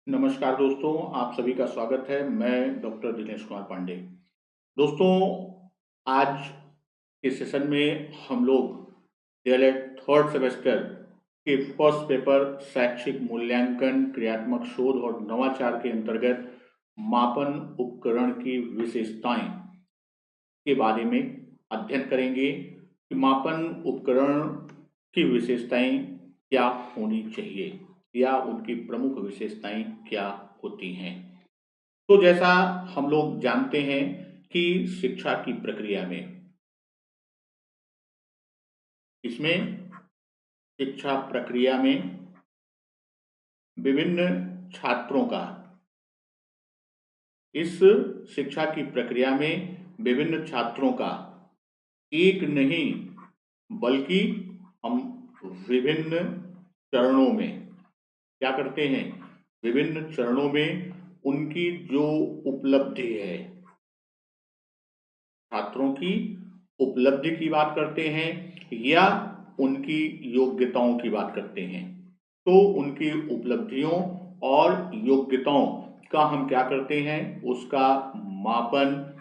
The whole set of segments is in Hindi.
नमस्कार दोस्तों, आप सभी का स्वागत है। मैं डॉक्टर दिनेश कुमार पांडे। दोस्तों, आज के सेशन में हम लोग डीएलएड थर्ड सेमेस्टर के फर्स्ट पेपर शैक्षिक मूल्यांकन, क्रियात्मक शोध और नवाचार के अंतर्गत मापन उपकरण की विशेषताएं के बारे में अध्ययन करेंगे कि मापन उपकरण की विशेषताएं क्या होनी चाहिए या उनकी प्रमुख विशेषताएं क्या होती हैं। तो जैसा हम लोग जानते हैं कि शिक्षा की प्रक्रिया में इसमें शिक्षा प्रक्रिया में विभिन्न छात्रों का इस शिक्षा की प्रक्रिया में विभिन्न छात्रों का एक नहीं बल्कि हम विभिन्न चरणों में क्या करते हैं, विभिन्न चरणों में उनकी जो उपलब्धि है, छात्रों की उपलब्धि की बात करते हैं या उनकी योग्यताओं की बात करते हैं। तो उनकी उपलब्धियों और योग्यताओं का हम क्या करते हैं, उसका मापन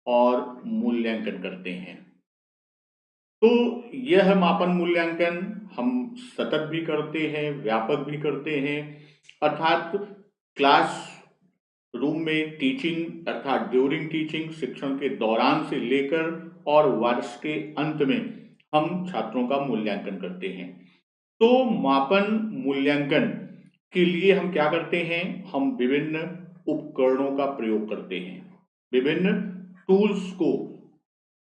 और मूल्यांकन करते हैं। तो यह मापन मूल्यांकन हम सतत भी करते हैं, व्यापक भी करते हैं, अर्थात क्लास रूम में टीचिंग अर्थात ड्यूरिंग टीचिंग शिक्षण के दौरान से लेकर और वर्ष के अंत में हम छात्रों का मूल्यांकन करते हैं। तो मापन मूल्यांकन के लिए हम क्या करते हैं, हम विभिन्न उपकरणों का प्रयोग करते हैं, विभिन्न टूल्स को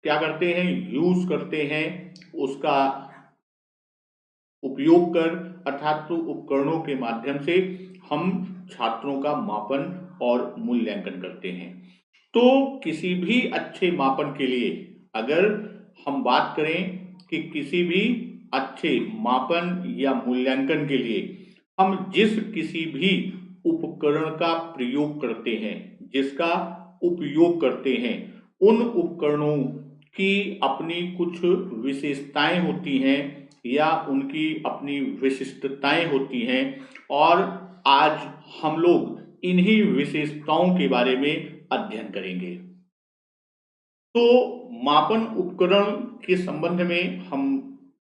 क्या करते हैं, यूज करते हैं, उसका उपयोग कर अर्थात तो उपकरणों के माध्यम से हम छात्रों का मापन और मूल्यांकन करते हैं। तो किसी भी अच्छे मापन के लिए अगर हम बात करें कि किसी भी अच्छे मापन या मूल्यांकन के लिए हम जिस किसी भी उपकरण का प्रयोग करते हैं, जिसका उपयोग करते हैं, उन उपकरणों की अपनी कुछ विशेषताएं होती हैं या उनकी अपनी विशिष्टताएं होती हैं और आज हम लोग इन्हीं विशेषताओं के बारे में अध्ययन करेंगे। तो मापन उपकरण के संबंध में हम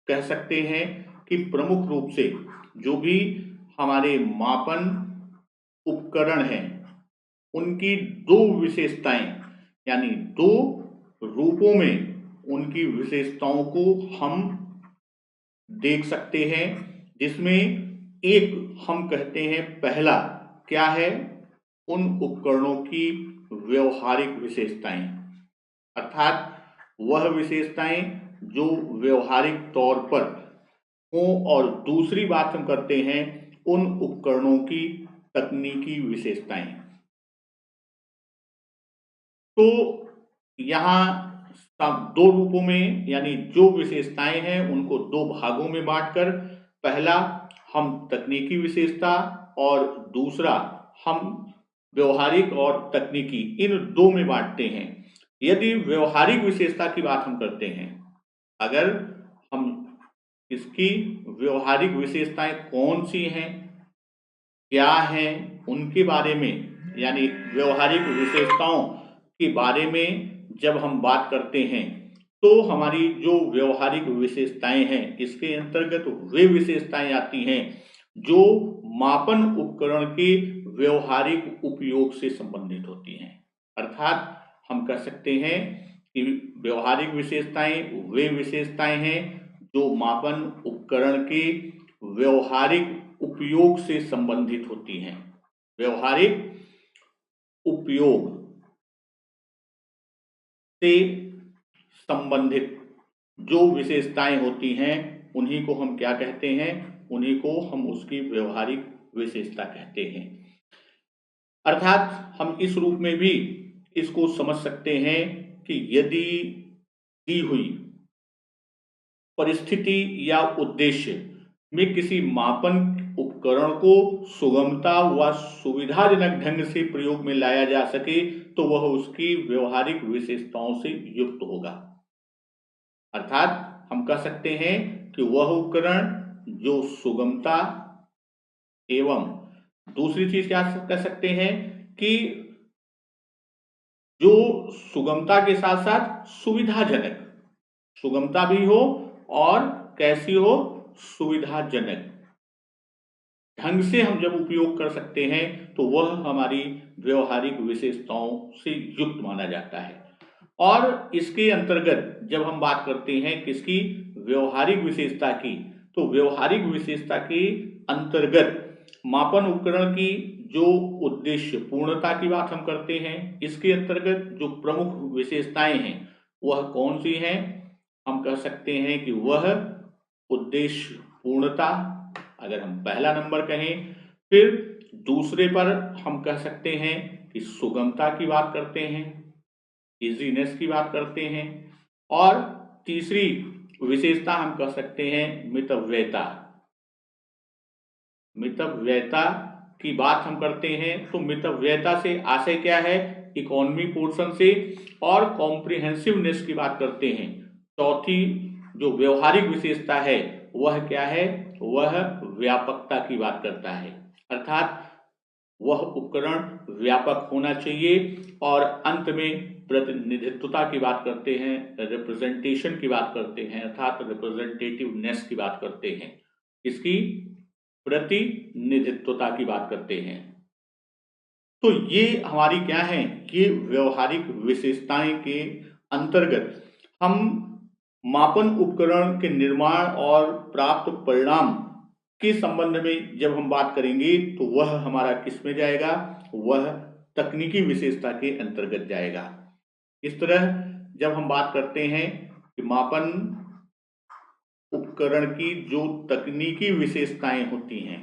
कह सकते हैं कि प्रमुख रूप से जो भी हमारे मापन उपकरण हैं उनकी दो विशेषताएं यानी दो रूपों में उनकी विशेषताओं को हम देख सकते हैं, जिसमें एक हम कहते हैं पहला क्या है, उन उपकरणों की व्यवहारिक विशेषताएं अर्थात वह विशेषताएं जो व्यवहारिक तौर पर हों और दूसरी बात हम करते हैं उन उपकरणों की तकनीकी विशेषताएं। तो यहाँ दो रूपों में यानी जो विशेषताएं हैं उनको दो भागों में बांटकर पहला हम तकनीकी विशेषता और दूसरा हम व्यवहारिक और तकनीकी इन दो में बांटते हैं। यदि व्यवहारिक विशेषता की बात हम करते हैं, अगर हम इसकी व्यवहारिक विशेषताएं कौन सी हैं, क्या हैं, उनके बारे में यानी व्यवहारिक विशेषताओं के बारे में जब हम बात करते हैं तो हमारी जो व्यवहारिक विशेषताएं हैं इसके अंतर्गत वे विशेषताएं आती हैं जो मापन उपकरण के व्यवहारिक उपयोग से संबंधित होती हैं। अर्थात हम कह सकते हैं कि व्यवहारिक विशेषताएं वे विशेषताएं हैं जो मापन उपकरण के व्यवहारिक उपयोग से संबंधित होती हैं। व्यवहारिक उपयोग से संबंधित जो विशेषताएं होती हैं उन्हीं को हम क्या कहते हैं, उन्हीं को हम उसकी व्यवहारिक विशेषता कहते हैं। अर्थात हम इस रूप में भी इसको समझ सकते हैं कि यदि दी हुई परिस्थिति या उद्देश्य में किसी मापन उपकरण को सुगमता व सुविधाजनक ढंग से प्रयोग में लाया जा सके तो वह उसकी व्यवहारिक विशेषताओं से युक्त होगा। अर्थात हम कह सकते हैं कि वह उपकरण जो सुगमता एवं दूसरी चीज क्या कह सकते हैं कि जो सुगमता के साथ साथ सुविधाजनक, सुगमता भी हो और कैसी हो, सुविधाजनक ढंग से हम जब उपयोग कर सकते हैं तो वह हमारी व्यवहारिक विशेषताओं से युक्त माना जाता है। और इसके अंतर्गत जब हम बात करते हैं किसकी, व्यवहारिक विशेषता की, तो व्यवहारिक विशेषता के अंतर्गत मापन उपकरण की जो उद्देश्य पूर्णता की बात हम करते हैं, इसके अंतर्गत जो प्रमुख विशेषताएं हैं वह कौन सी हैं, हम कह सकते हैं कि वह उद्देश्य पूर्णता, अगर हम पहला नंबर कहें। फिर दूसरे पर हम कह सकते हैं कि सुगमता की बात करते हैं, इजीनेस की बात करते हैं। और तीसरी विशेषता हम कह सकते हैं मितव्ययता, मितव्ययता की बात हम करते हैं। तो मितव्ययता से आशय क्या है, इकोनॉमी पोर्शन से। और कॉम्प्रिहेंसिवनेस की बात करते हैं। चौथी जो व्यवहारिक विशेषता है वह क्या है, वह व्यापकता की बात करता है, अर्थात वह उपकरण व्यापक होना चाहिए। और अंत में प्रतिनिधित्वता की बात करते हैं, रिप्रेजेंटेशन की बात करते हैं, अर्थात रिप्रेजेंटेटिवनेस की बात करते हैं, इसकी प्रतिनिधित्वता की बात करते हैं। तो ये हमारी क्या है, ये व्यवहारिक विशेषताएं के अंतर्गत हम मापन उपकरण के निर्माण और प्राप्त परिणाम के संबंध में जब हम बात करेंगे तो वह हमारा किस में जाएगा, वह तकनीकी विशेषता के अंतर्गत जाएगा। इस तरह जब हम बात करते हैं कि मापन उपकरण की जो तकनीकी विशेषताएं होती हैं,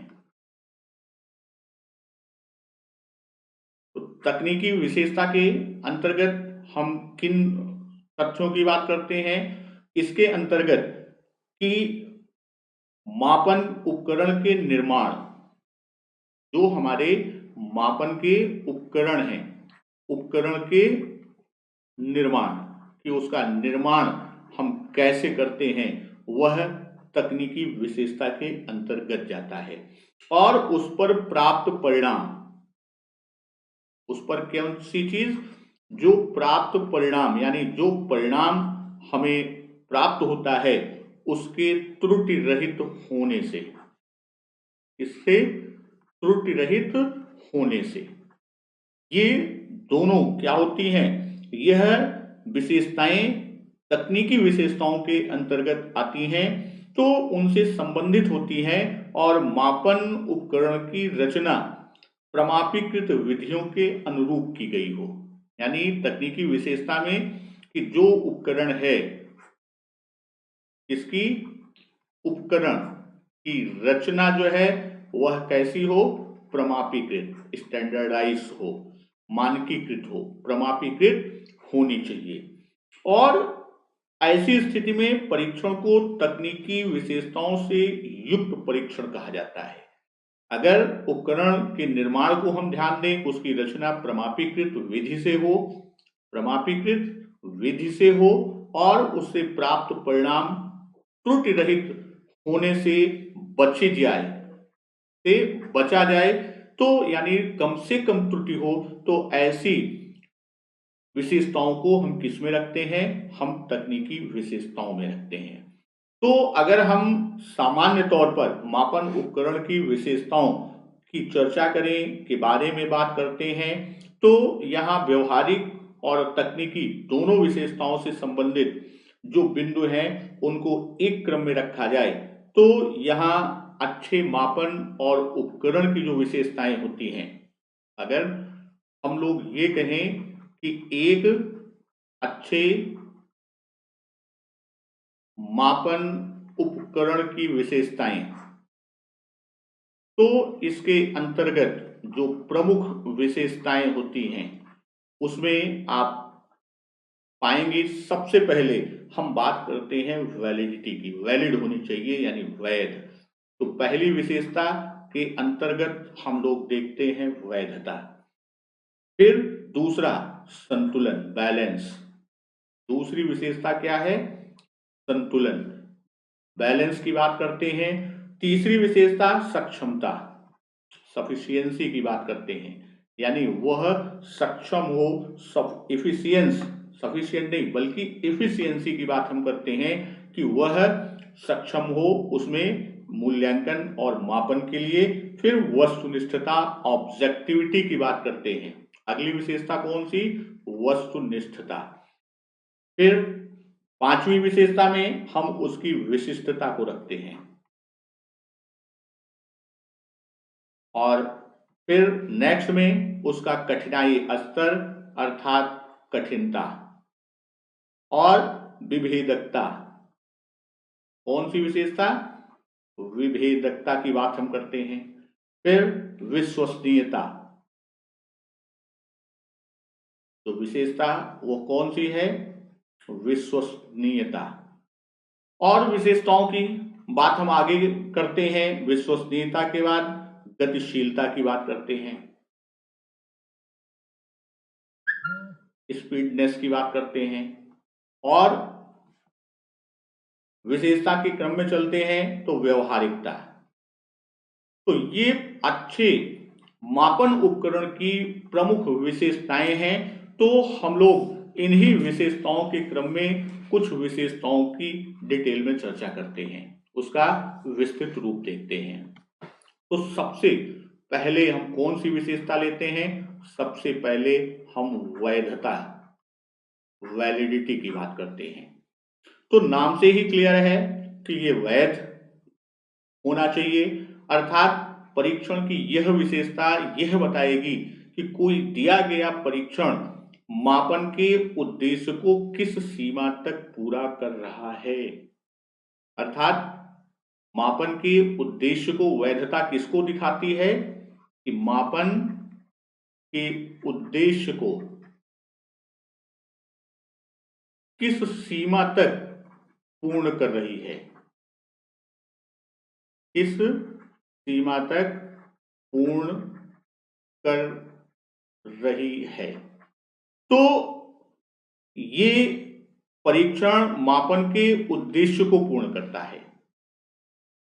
तो तकनीकी विशेषता के अंतर्गत हम किन तथ्यों की बात करते हैं, इसके अंतर्गत कि मापन उपकरण के निर्माण, जो हमारे मापन के उपकरण हैं, उपकरण के निर्माण कि उसका निर्माण हम कैसे करते हैं, वह तकनीकी विशेषता के अंतर्गत जाता है। और उस पर प्राप्त परिणाम, उस पर कौन सी चीज, जो प्राप्त परिणाम, यानी जो परिणाम हमें प्राप्त होता है उसके त्रुटि रहित होने से, इससे त्रुटि रहित होने से, ये दोनों क्या होती हैं, यह विशेषताएं तकनीकी विशेषताओं के अंतर्गत आती हैं, तो उनसे संबंधित होती हैं। और मापन उपकरण की रचना प्रमापीकृत विधियों के अनुरूप की गई हो, यानी तकनीकी विशेषता में कि जो उपकरण है, इसकी उपकरण की रचना जो है वह कैसी हो, प्रमापीकृत, स्टैंडर्डाइज हो, मानकीकृत हो, प्रमापीकृत होनी चाहिए। और ऐसी स्थिति में परीक्षण को तकनीकी विशेषताओं से युक्त परीक्षण कहा जाता है। अगर उपकरण के निर्माण को हम ध्यान दें, उसकी रचना प्रमापीकृत विधि से हो, प्रमापीकृत विधि से हो, और उससे प्राप्त परिणाम त्रुटि रहित होने से बचे जाए, से बचा जाए, तो यानी कम से कम त्रुटि हो, तो ऐसी विशेषताओं को हम किस में रखते हैं, हम तकनीकी विशेषताओं में रखते हैं। तो अगर हम सामान्य तौर पर मापन उपकरण की विशेषताओं की चर्चा करें, के बारे में बात करते हैं, तो यहाँ व्यवहारिक और तकनीकी दोनों विशेषताओं से संबंधित जो बिंदु हैं उनको एक क्रम में रखा जाए, तो यहाँ अच्छे मापन और उपकरण की जो विशेषताएं होती हैं, अगर हम लोग ये कहें कि एक अच्छे मापन उपकरण की विशेषताएं, तो इसके अंतर्गत जो प्रमुख विशेषताएं होती हैं उसमें आप पाएंगे, सबसे पहले हम बात करते हैं वैलिडिटी की, वैलिड होनी चाहिए यानी वैध। तो पहली विशेषता के अंतर्गत हम लोग देखते हैं वैधता। फिर दूसरा संतुलन, बैलेंस, दूसरी विशेषता क्या है, संतुलन, बैलेंस की बात करते हैं। तीसरी विशेषता सक्षमता, सफिशियंसी की बात करते हैं, यानी वह सक्षम हो, सब इफिशियंस, सफिशियंट नहीं बल्कि इफिशियंसी की बात हम करते हैं कि वह सक्षम हो उसमें मूल्यांकन और मापन के लिए। फिर वस्तुनिष्ठता, ऑब्जेक्टिविटी की बात करते हैं। अगली विशेषता कौन सी? वस्तुनिष्ठता। फिर पांचवी विशेषता में हम उसकी विशिष्टता को रखते हैं। और फिर नेक्स्ट में उसका कठिनाई स्तर अर्थात कठिनता और विभेदकता। कौन सी विशेषता? विभेदकता की बात हम करते हैं। फिर विश्वसनीयता, तो विशेषता वो कौन सी है? विश्वसनीयता। और विशेषताओं की बात हम आगे करते हैं। विश्वसनीयता के बाद गतिशीलता की बात करते हैं, स्पीडनेस की बात करते हैं, और विशेषता के क्रम में चलते हैं तो व्यवहारिकता। तो ये अच्छे मापन उपकरण की प्रमुख विशेषताएं हैं। तो हम लोग इन्हीं विशेषताओं के क्रम में कुछ विशेषताओं की डिटेल में चर्चा करते हैं, उसका विस्तृत रूप देखते हैं। तो सबसे पहले हम कौन सी विशेषता लेते हैं? सबसे पहले हम वैधता, वैलिडिटी की बात करते हैं। तो नाम से ही क्लियर है कि ये वैध होना चाहिए, अर्थात परीक्षण की यह विशेषता यह बताएगी कि कोई दिया गया परीक्षण मापन के उद्देश्य को किस सीमा तक पूरा कर रहा है। अर्थात मापन के उद्देश्य को वैधता किसको दिखाती है? कि मापन के उद्देश्य को किस सीमा तक पूर्ण कर रही है, किस सीमा तक पूर्ण कर रही है। तो ये परीक्षण मापन के उद्देश्य को पूर्ण करता है।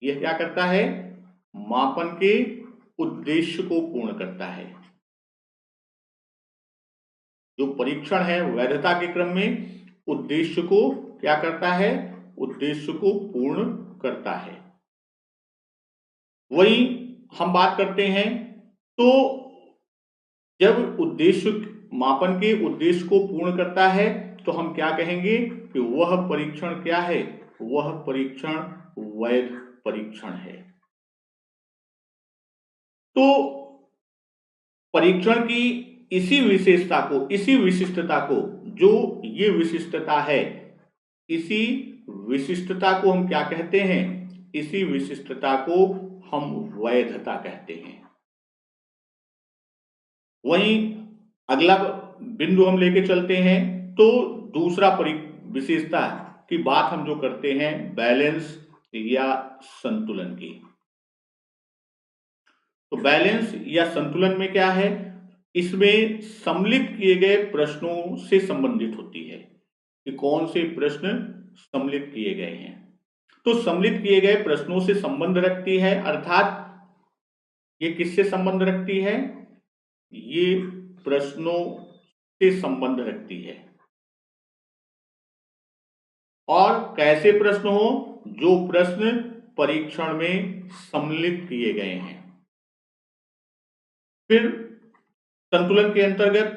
यह क्या करता है? मापन के उद्देश्य को पूर्ण करता है। जो परीक्षण है वैधता के क्रम में उद्देश्य को क्या करता है? उद्देश्य को पूर्ण करता है। वही हम बात करते हैं तो जब उद्देश्य मापन के उद्देश्य को पूर्ण करता है तो हम क्या कहेंगे कि वह परीक्षण क्या है? वह परीक्षण वैध परीक्षण है। तो परीक्षण की इसी विशेषता को, इसी विशिष्टता को, जो ये विशिष्टता है, इसी विशिष्टता को हम क्या कहते हैं? इसी विशिष्टता को हम वैधता कहते हैं। वहीं अगला बिंदु हम लेके चलते हैं तो दूसरा विशेषता की बात हम जो करते हैं बैलेंस या संतुलन की। तो बैलेंस या संतुलन में क्या है? इसमें सम्मिलित किए गए प्रश्नों से संबंधित होती है कि कौन से प्रश्न सम्मिलित किए गए हैं। तो सम्मिलित किए गए प्रश्नों से संबंध रखती है, अर्थात ये किससे संबंध रखती है? ये प्रश्नों से संबंध रखती है। और कैसे प्रश्न हो? जो प्रश्न परीक्षण में सम्मिलित किए गए हैं। फिर संतुलन के अंतर्गत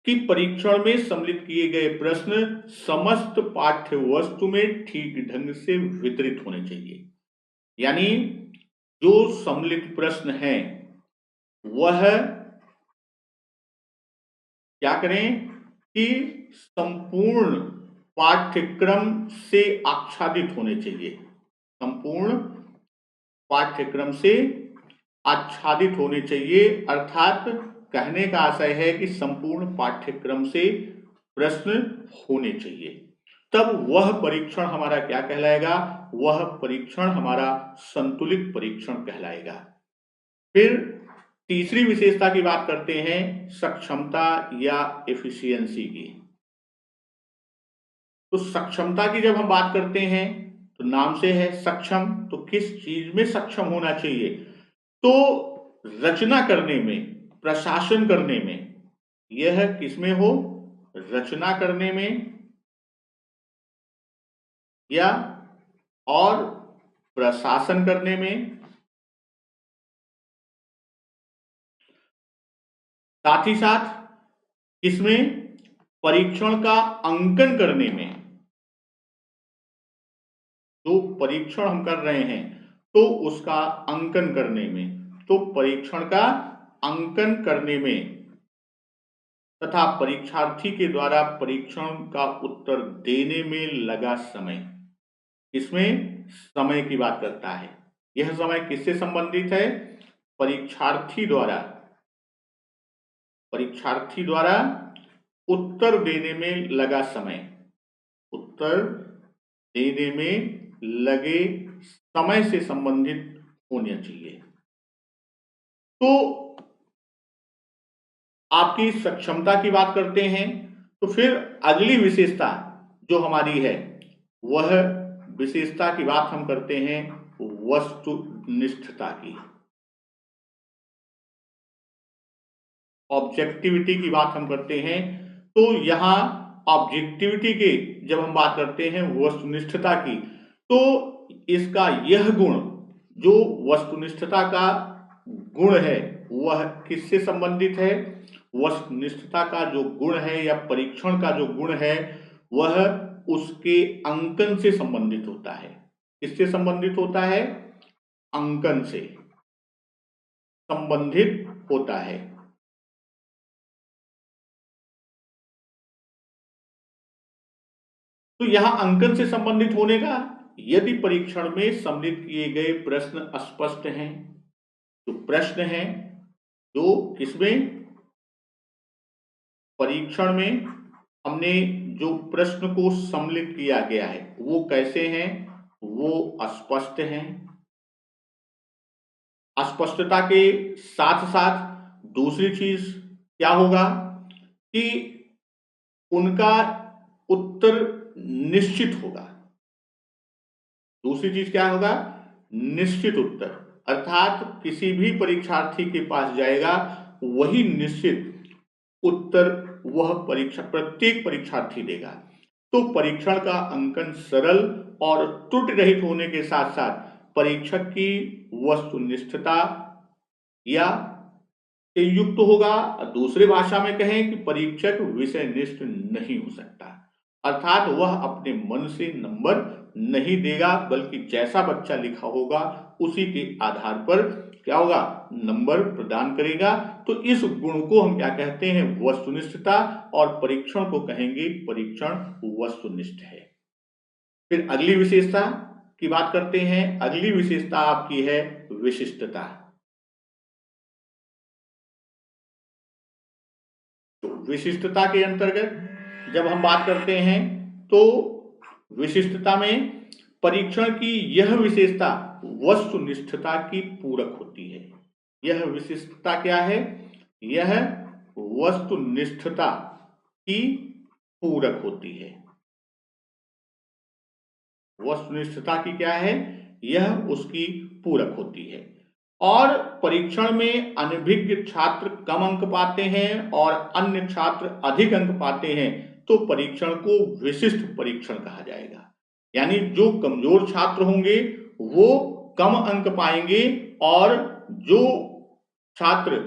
कि परीक्षण में सम्मिलित किए गए प्रश्न समस्त पाठ्य वस्तु में ठीक ढंग से वितरित होने चाहिए। यानी जो सम्मिलित प्रश्न है वह क्या करें कि संपूर्ण पाठ्यक्रम से आच्छादित होने चाहिए। संपूर्ण पाठ्यक्रम से आच्छादित होने चाहिए, अर्थात कहने का आशय है कि संपूर्ण पाठ्यक्रम से प्रश्न होने चाहिए। तब वह परीक्षण हमारा क्या कहलाएगा? वह परीक्षण हमारा संतुलित परीक्षण कहलाएगा। फिर तीसरी विशेषता की बात करते हैं सक्षमता या एफिशिएंसी की। तो सक्षमता की जब हम बात करते हैं तो नाम से है सक्षम, तो किस चीज में सक्षम होना चाहिए? तो रचना करने में, प्रशासन करने में, यह किसमें हो, रचना करने में या और प्रशासन करने में, साथ ही साथ किसमें, परीक्षण का अंकन करने में। जो परीक्षण हम कर रहे हैं तो उसका अंकन करने में, तो परीक्षण का अंकन करने में तथा परीक्षार्थी के द्वारा परीक्षण का उत्तर देने में लगा समय, इसमें समय की बात करता है। यह समय किससे संबंधित है, परीक्षार्थी द्वारा उत्तर देने में लगा समय, उत्तर देने में लगे समय से संबंधित होना चाहिए। तो आपकी सक्षमता की बात करते हैं तो फिर अगली विशेषता जो हमारी है वह विशेषता की बात हम करते हैं वस्तुनिष्ठता की, ऑब्जेक्टिविटी की बात हम करते हैं। तो यहां ऑब्जेक्टिविटी के जब हम बात करते हैं वस्तुनिष्ठता की, तो इसका यह गुण जो वस्तुनिष्ठता का गुण है वह किससे संबंधित है, वस्तुनिष्ठता का जो गुण है या परीक्षण का जो गुण है वह उसके अंकन से संबंधित होता है। किससे संबंधित होता है, अंकन से संबंधित होता है। तो यहां अंकन से संबंधित होने का, यदि परीक्षण में सम्मिलित किए गए प्रश्न अस्पष्ट हैं, तो प्रश्न हैं जो किसमें, परीक्षण में हमने जो प्रश्न को सम्मिलित किया गया है वो कैसे हैं, वो अस्पष्ट हैं। अस्पष्टता के साथ साथ दूसरी चीज क्या होगा कि उनका उत्तर निश्चित होगा। दूसरी चीज क्या होगा, निश्चित उत्तर, अर्थात किसी भी परीक्षार्थी के पास जाएगा वही निश्चित उत्तर वह प्रत्येक परीक्षार्थी देगा। तो परीक्षण का अंकन सरल और त्रुटि रहित होने के साथ साथ परीक्षक की वस्तुनिष्ठता या से युक्त होगा। दूसरे भाषा में कहें कि परीक्षक विषयनिष्ठ नहीं हो सकता, अर्थात वह अपने मन से नंबर नहीं देगा बल्कि जैसा बच्चा लिखा होगा उसी के आधार पर क्या होगा, नंबर प्रदान करेगा। तो इस गुण को हम क्या कहते हैं, वस्तुनिष्ठता, और परीक्षण को कहेंगे परीक्षण वस्तुनिष्ठ है। फिर अगली विशेषता की बात करते हैं। अगली विशेषता आपकी है विशिष्टता। तो विशिष्टता के अंतर्गत जब हम बात करते हैं तो विशिष्टता में परीक्षण की यह विशेषता वस्तुनिष्ठता की पूरक होती है। यह विशिष्टता क्या है, यह वस्तुनिष्ठता की पूरक होती है। वस्तुनिष्ठता की क्या है, यह उसकी पूरक होती है। और परीक्षण में अनभिज्ञ छात्र कम अंक पाते हैं और अन्य छात्र अधिक अंक पाते हैं, तो परीक्षण को विशिष्ट परीक्षण कहा जाएगा। यानी जो कमजोर छात्र होंगे वो कम अंक पाएंगे और जो छात्र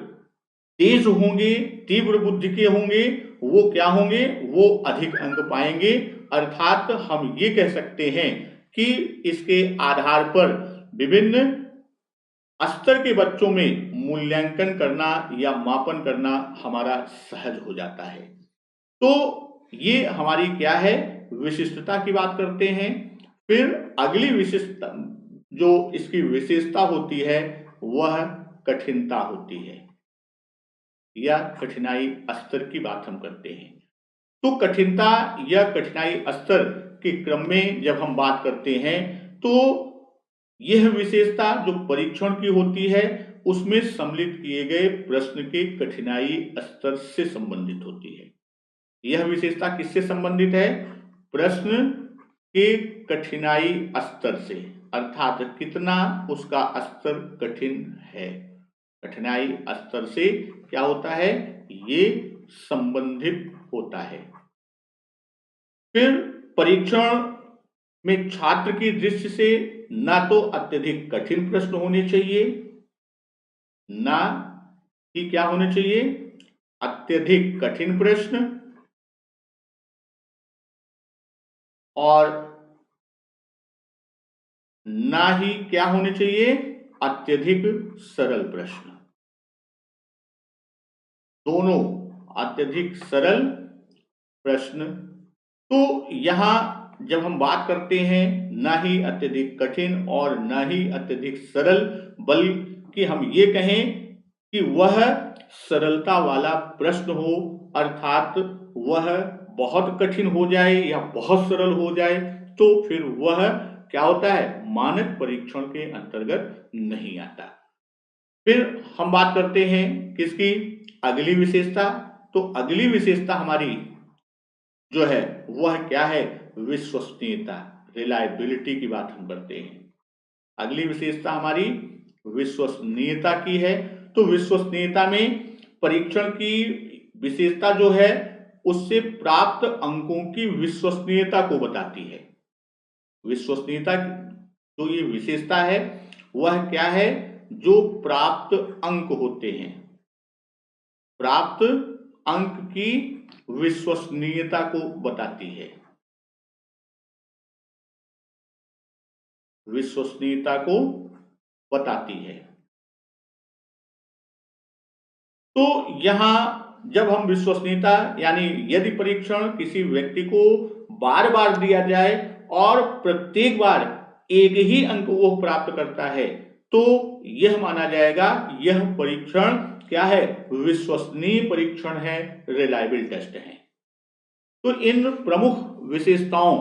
तेज होंगे, तीव्र बुद्धि के होंगे, वो क्या होंगे, वो अधिक अंक पाएंगे। अर्थात हम ये कह सकते हैं कि इसके आधार पर विभिन्न स्तर के बच्चों में मूल्यांकन करना या मापन करना हमारा सहज हो जाता है। तो ये हमारी क्या है, विशिष्टता की बात करते हैं। फिर अगली विशिष्टता जो इसकी विशेषता होती है वह कठिनता होती है या कठिनाई स्तर की बात हम करते हैं। तो कठिनता या कठिनाई स्तर के क्रम में जब हम बात करते हैं तो यह विशेषता जो परीक्षण की होती है उसमें सम्मिलित किए गए प्रश्न के कठिनाई स्तर से संबंधित होती है। यह विशेषता किससे संबंधित है, प्रश्न के कठिनाई स्तर से, अर्थात कितना उसका स्तर कठिन है। कठिनाई स्तर से क्या होता है, ये संबंधित होता है। फिर परीक्षण में छात्र की दृष्टि से ना तो अत्यधिक कठिन प्रश्न होने चाहिए, ना ही क्या होने चाहिए, अत्यधिक कठिन प्रश्न, और ना ही क्या होने चाहिए, अत्यधिक सरल प्रश्न। दोनों अत्यधिक सरल प्रश्न। तो यहां जब हम बात करते हैं ना ही अत्यधिक कठिन और ना ही अत्यधिक सरल, बल्कि हम ये कहें कि वह सरलता वाला प्रश्न हो, अर्थात वह बहुत कठिन हो जाए या बहुत सरल हो जाए, तो फिर वह क्या होता है, मानक परीक्षण के अंतर्गत नहीं आता। फिर हम बात करते हैं किसकी, अगली विशेषता। तो अगली विशेषता हमारी जो है वह क्या है, विश्वसनीयता, रिलायबिलिटी की बात हम करते हैं। अगली विशेषता हमारी विश्वसनीयता की है। तो विश्वसनीयता में परीक्षण की विशेषता जो है उससे प्राप्त अंकों की विश्वसनीयता को बताती है। विश्वसनीयता जो ये विशेषता है वह क्या है, जो प्राप्त अंक होते हैं, प्राप्त अंक की विश्वसनीयता को बताती है, विश्वसनीयता को बताती है। तो यहां जब हम विश्वसनीयता यानी यदि परीक्षण किसी व्यक्ति को बार बार दिया जाए और प्रत्येक बार एक ही अंक वो प्राप्त करता है, तो यह माना जाएगा यह परीक्षण क्या है, विश्वसनीय परीक्षण है, रिलायबल टेस्ट है। तो इन प्रमुख विशेषताओं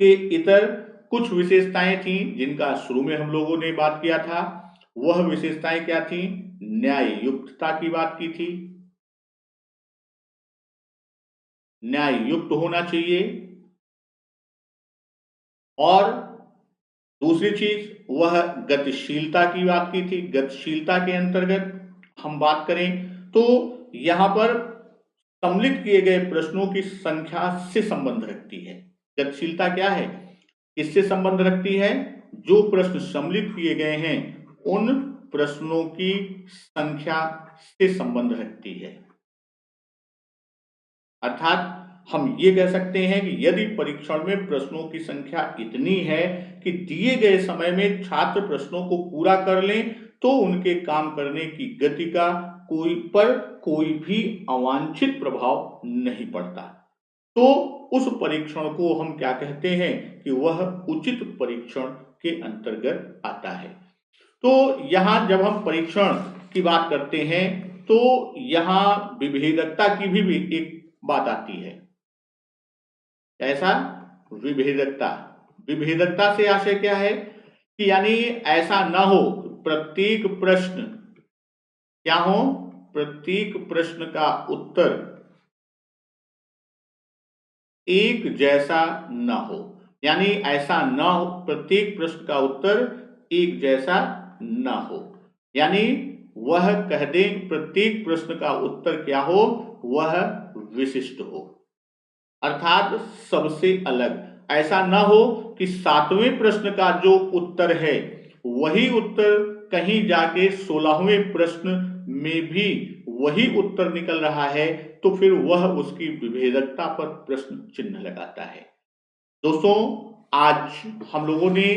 के इतर कुछ विशेषताएं थी जिनका शुरू में हम लोगों ने बात किया था। वह विशेषताएं क्या थी, न्याय युक्तता की बात की थी, न्याय युक्त होना चाहिए। और दूसरी चीज वह गतिशीलता की बात की थी। गतिशीलता के अंतर्गत हम बात करें तो यहां पर सम्मिलित किए गए प्रश्नों की संख्या से संबंध रखती है। गतिशीलता क्या है, किससे संबंध रखती है, जो प्रश्न सम्मिलित किए गए हैं उन प्रश्नों की संख्या से संबंध रखती है। अर्थात हम ये कह सकते हैं कि यदि परीक्षण में प्रश्नों की संख्या इतनी है कि दिए गए समय में छात्र प्रश्नों को पूरा कर लें तो उनके काम करने की गति का कोई भी अवांछित प्रभाव नहीं पड़ता, तो उस परीक्षण को हम क्या कहते हैं कि वह उचित परीक्षण के अंतर्गत आता है। तो यहां जब हम परीक्षण की बात करते हैं तो यहां विभेदकता की भी एक बात आती है। ऐसा विभेदकता, विभेदकता से आशय क्या है कि यानी ऐसा ना हो प्रत्येक प्रश्न क्या हो, प्रत्येक प्रश्न का उत्तर एक जैसा ना हो, यानी ऐसा ना हो प्रत्येक प्रश्न का उत्तर एक जैसा ना हो, यानी वह कह दें प्रत्येक प्रश्न का उत्तर क्या हो, वह विशिष्ट हो, अर्थात सबसे अलग। ऐसा ना हो कि 7वें प्रश्न का जो उत्तर है वही उत्तर कहीं जाके 16वें प्रश्न में भी वही उत्तर निकल रहा है, तो फिर वह उसकी विभेदकता पर प्रश्न चिन्ह लगाता है। दोस्तों, आज हम लोगों ने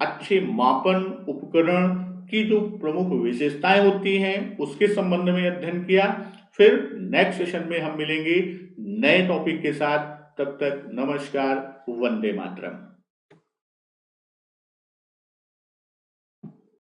अच्छे मापन उपकरण की जो प्रमुख विशेषताएं होती हैं उसके संबंध में अध्ययन किया। फिर नेक्स्ट सेशन में हम मिलेंगे नए टॉपिक के साथ। तब तक नमस्कार, वंदे मातरम।